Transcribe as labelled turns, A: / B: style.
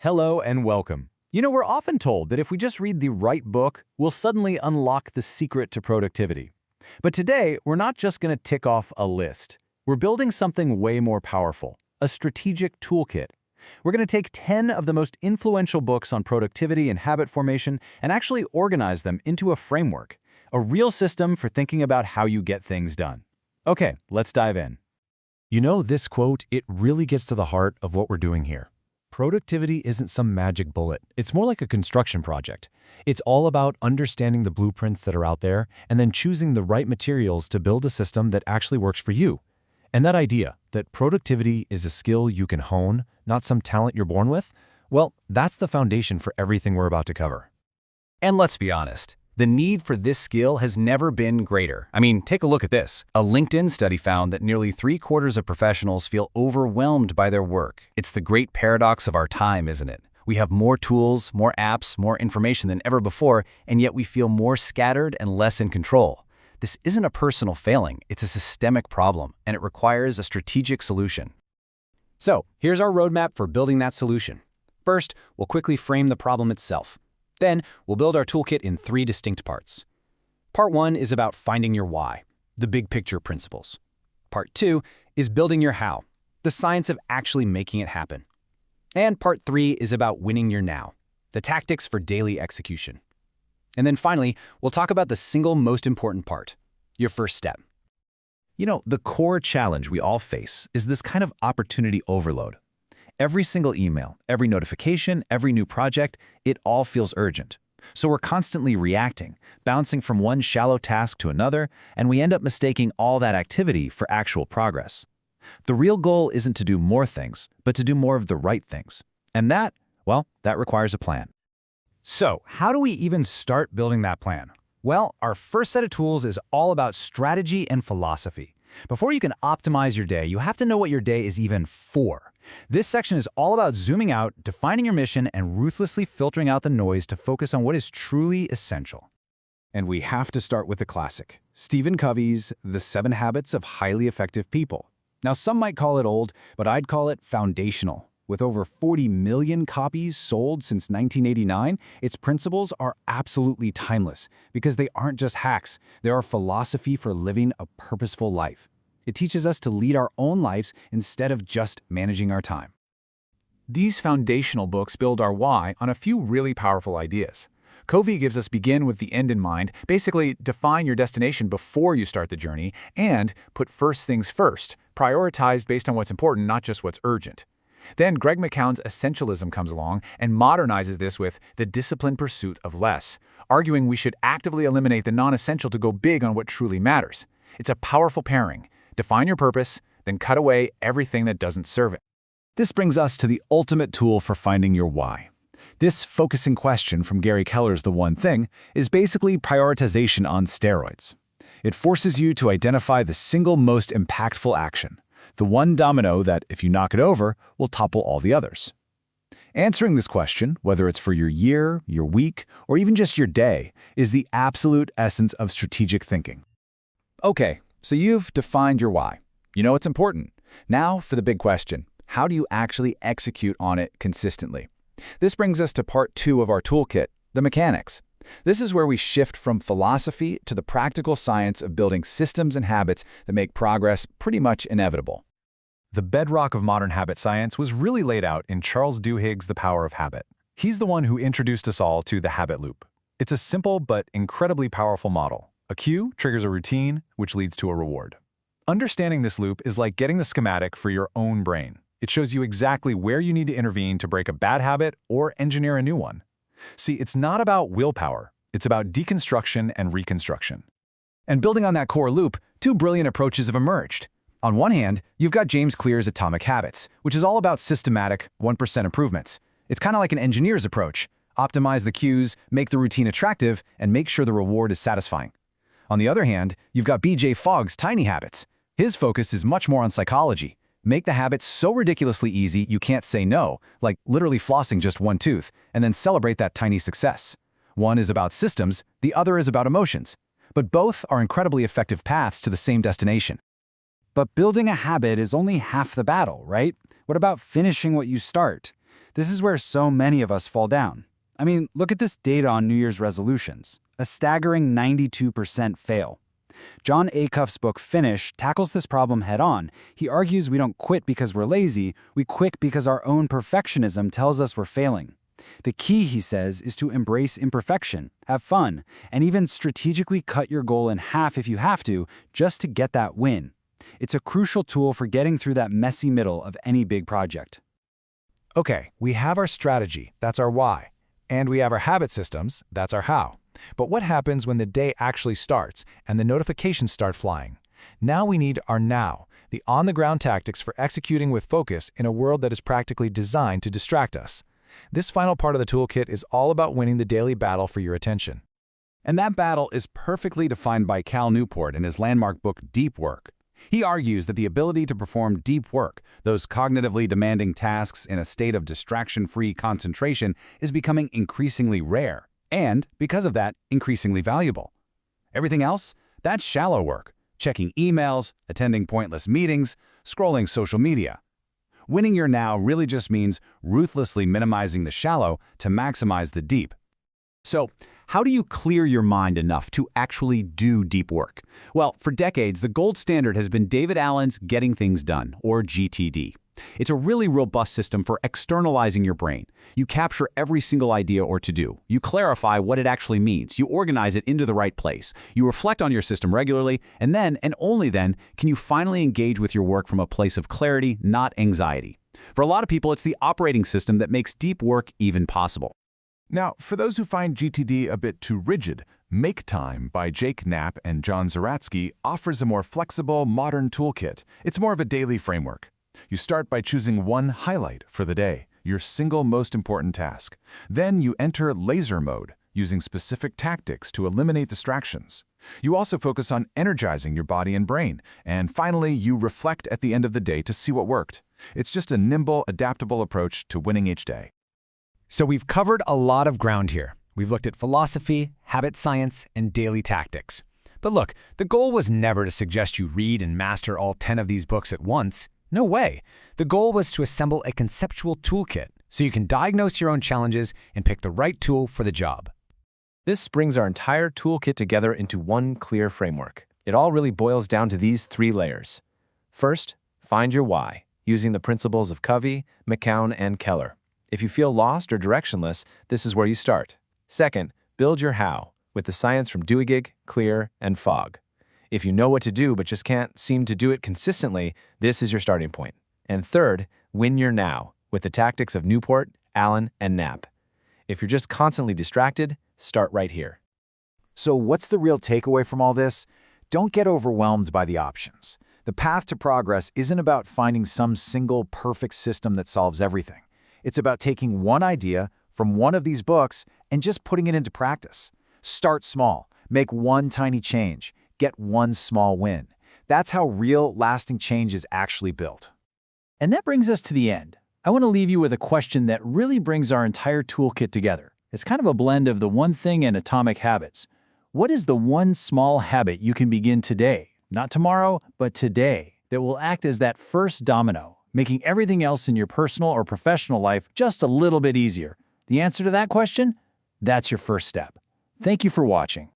A: Hello and welcome. We're often told that if we just read the right book, we'll suddenly unlock the secret to productivity. But today, we're not just going to tick off a list. We're building something way more powerful, a strategic toolkit. We're going to take 10 of the most influential books on productivity and habit formation and actually organize them into a framework, a real system for thinking about how you get things done. Okay, let's dive in.
B: This quote, it really gets to the heart of what we're doing here. Productivity isn't some magic bullet. It's more like a construction project. It's all about understanding the blueprints that are out there and then choosing the right materials to build a system that actually works for you. And that idea that productivity is a skill you can hone, not some talent you're born with, well, that's the foundation for everything we're about to cover.
C: And let's be honest, the need for this skill has never been greater. Take a look at this. A LinkedIn study found that nearly 3/4 of professionals feel overwhelmed by their work. It's the great paradox of our time, isn't it? We have more tools, more apps, more information than ever before, and yet we feel more scattered and less in control. This isn't a personal failing, it's a systemic problem, and it requires a strategic solution.
A: So, here's our roadmap for building that solution. First, we'll quickly frame the problem itself. Then, we'll build our toolkit in 3 distinct parts. Part 1 is about finding your why, the big picture principles. Part 2 is building your how, the science of actually making it happen. And Part 3 is about winning your now, the tactics for daily execution. And then finally, we'll talk about the single most important part, your first step. The core challenge we all face is this kind of opportunity overload. Every single email, every notification, every new project, it all feels urgent. So we're constantly reacting, bouncing from one shallow task to another, and we end up mistaking all that activity for actual progress. The real goal isn't to do more things, but to do more of the right things. And that requires a plan. So, how do we even start building that plan? Well, our first set of tools is all about strategy and philosophy. Before you can optimize your day, you have to know what your day is even for. This section is all about zooming out, defining your mission, and ruthlessly filtering out the noise to focus on what is truly essential. And we have to start with the classic, Stephen Covey's The 7 Habits of Highly Effective People. Now, some might call it old, but I'd call it foundational. With over 40 million copies sold since 1989, its principles are absolutely timeless because they aren't just hacks, they are philosophy for living a purposeful life. It teaches us to lead our own lives instead of just managing our time. These foundational books build our why on a few really powerful ideas. Covey gives us begin with the end in mind, basically define your destination before you start the journey, and put first things first, prioritized based on what's important, not just what's urgent. Then Greg McKeown's essentialism comes along and modernizes this with the disciplined pursuit of less, arguing we should actively eliminate the non-essential to go big on what truly matters. It's a powerful pairing. Define your purpose, then cut away everything that doesn't serve it. This brings us to the ultimate tool for finding your why. This focusing question from Gary Keller's The One Thing is basically prioritization on steroids. It forces you to identify the single most impactful action, the one domino that, if you knock it over, will topple all the others. Answering this question, whether it's for your year, your week, or even just your day, is the absolute essence of strategic thinking. Okay, so you've defined your why. You know it's important. Now for the big question, how do you actually execute on it consistently? This brings us to part 2 of our toolkit, the mechanics. This is where we shift from philosophy to the practical science of building systems and habits that make progress pretty much inevitable. The bedrock of modern habit science was really laid out in Charles Duhigg's The Power of Habit. He's the one who introduced us all to the habit loop. It's a simple but incredibly powerful model. A cue triggers a routine, which leads to a reward. Understanding this loop is like getting the schematic for your own brain. It shows you exactly where you need to intervene to break a bad habit or engineer a new one. See, it's not about willpower. It's about deconstruction and reconstruction. And building on that core loop, 2 brilliant approaches have emerged. On one hand, you've got James Clear's Atomic Habits, which is all about systematic 1% improvements. It's kind of like an engineer's approach. Optimize the cues, make the routine attractive, and make sure the reward is satisfying. On the other hand, you've got BJ Fogg's Tiny Habits. His focus is much more on psychology. Make the habit so ridiculously easy you can't say no, like literally flossing just one tooth, and then celebrate that tiny success. One is about systems, the other is about emotions. But both are incredibly effective paths to the same destination. But building a habit is only half the battle, right? What about finishing what you start?
D: This is where so many of us fall down. I mean, look at this data on New Year's resolutions. A staggering 92% fail. John Acuff's book Finish tackles this problem head-on. He argues we don't quit because we're lazy, we quit because our own perfectionism tells us we're failing. The key, he says, is to embrace imperfection, have fun, and even strategically cut your goal in half if you have to, just to get that win. It's a crucial tool for getting through that messy middle of any big project.
B: Okay, we have our strategy, that's our why. And we have our habit systems, that's our how. But what happens when the day actually starts and the notifications start flying? Now we need our now, the on-the-ground tactics for executing with focus in a world that is practically designed to distract us. This final part of the toolkit is all about winning the daily battle for your attention.
A: And that battle is perfectly defined by Cal Newport in his landmark book Deep Work. He argues that the ability to perform deep work, those cognitively demanding tasks in a state of distraction-free concentration, is becoming increasingly rare, and, because of that, increasingly valuable. Everything else? That's shallow work, checking emails, attending pointless meetings, scrolling social media. Winning your now really just means ruthlessly minimizing the shallow to maximize the deep. So, how do you clear your mind enough to actually do deep work? Well, for decades, the gold standard has been David Allen's Getting Things Done, or GTD. It's a really robust system for externalizing your brain. You capture every single idea or to-do. You clarify what it actually means. You organize it into the right place. You reflect on your system regularly, and then, and only then, can you finally engage with your work from a place of clarity, not anxiety. For a lot of people, it's the operating system that makes deep work even possible.
E: Now, for those who find GTD a bit too rigid, Make Time by Jake Knapp and John Zaratsky offers a more flexible, modern toolkit. It's more of a daily framework. You start by choosing one highlight for the day, your single most important task. Then you enter laser mode, using specific tactics to eliminate distractions. You also focus on energizing your body and brain. And finally, you reflect at the end of the day to see what worked. It's just a nimble, adaptable approach to winning each day.
B: So we've covered a lot of ground here. We've looked at philosophy, habit science, and daily tactics. But look, the goal was never to suggest you read and master all 10 of these books at once. No way. The goal was to assemble a conceptual toolkit so you can diagnose your own challenges and pick the right tool for the job.
F: This brings our entire toolkit together into one clear framework. It all really boils down to these 3 layers. First, find your why, using the principles of Covey, McCown, and Keller. If you feel lost or directionless, this is where you start. Second, build your how, with the science from Duhigg, Clear, and Fogg. If you know what to do but just can't seem to do it consistently, this is your starting point. And third, win your now, with the tactics of Newport, Allen, and Knapp. If you're just constantly distracted, start right here.
D: So what's the real takeaway from all this? Don't get overwhelmed by the options. The path to progress isn't about finding some single perfect system that solves everything. It's about taking one idea from one of these books and just putting it into practice. Start small, make one tiny change, get one small win. That's how real, lasting change is actually built.
G: And that brings us to the end. I want to leave you with a question that really brings our entire toolkit together. It's kind of a blend of the one thing and atomic habits. What is the one small habit you can begin today, not tomorrow, but today, that will act as that first domino, making everything else in your personal or professional life just a little bit easier? The answer to that question? That's your first step. Thank you for watching.